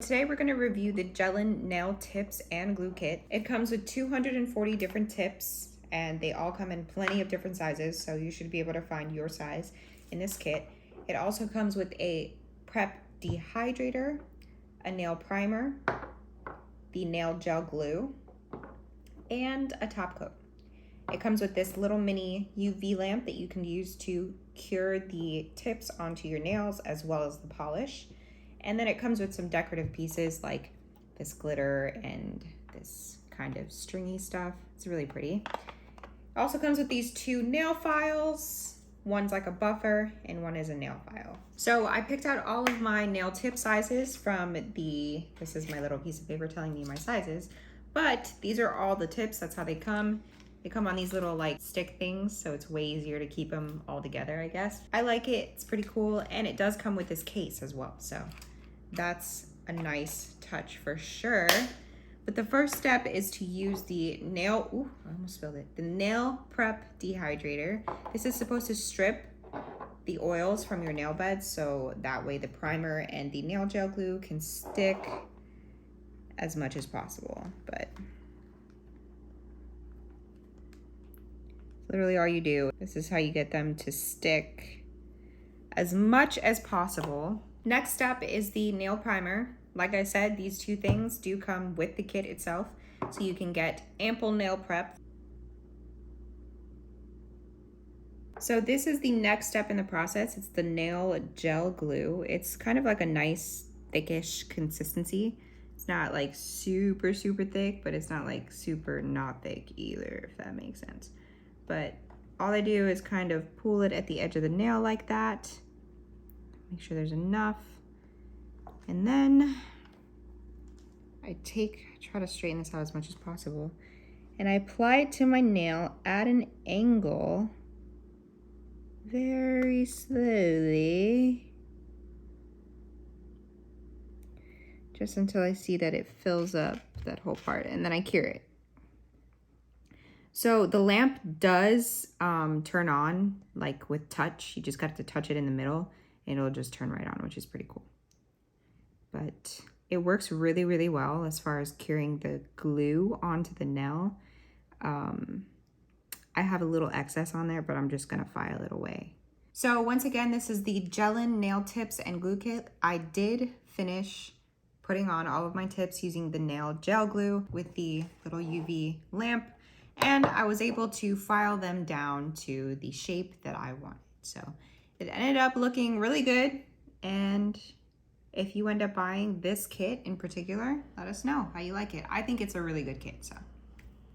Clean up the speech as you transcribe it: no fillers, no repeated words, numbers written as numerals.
today we're going to review the Gellen nail tips and glue kit. It comes with 240 different tips and they all come in plenty of different sizes, so you should be able to find your size in this kit. It also comes with a Prep Dehydrator, a nail primer, the nail gel glue, and a top coat. It comes with this little mini UV lamp that you can use to cure the tips onto your nails as well as the polish. And then it comes with some decorative pieces like this glitter and this kind of stringy stuff. It's really pretty. It also comes with these two nail files. One's like a buffer and one is a nail file. So I picked out all of my nail tip sizes from this is my little piece of paper telling me my sizes, but these are all the tips. That's how they come. They come on these little like stick things, so it's way easier to keep them all together, I guess. I like it, it's pretty cool, and it does come with this case as well, so that's a nice touch for sure. But the first step is to use the nail, ooh, I almost spilled it, the Nail Prep Dehydrator. This is supposed to strip the oils from your nail bed, so that way the primer and the nail gel glue can stick as much as possible, but literally all you do. This is how you get them to stick as much as possible. Next step is the nail primer. Like I said, these two things do come with the kit itself, so you can get ample nail prep. So this is the next step in the process. It's the nail gel glue. It's kind of like a nice thickish consistency. It's not like super thick, but it's not like super not thick either, if that makes sense. But all I do is kind of pull it at the edge of the nail like that. Make sure there's enough. And then I try to straighten this out as much as possible. And I apply it to my nail at an angle, very slowly. Just until I see that it fills up that whole part, and then I cure it. So the lamp does turn on like with touch. You just got to touch it in the middle and it'll just turn right on, which is pretty cool. But it works really well as far as curing the glue onto the nail. I have a little excess on there, but I'm just gonna file it away. So once again, this is the Gellen nail tips and glue kit. I did finish putting on all of my tips using the nail gel glue with the little UV lamp, and I was able to file them down to the shape that I wanted. So it ended up looking really good, and if you end up buying this kit in particular, let us know how you like it. I think it's a really good kit, so.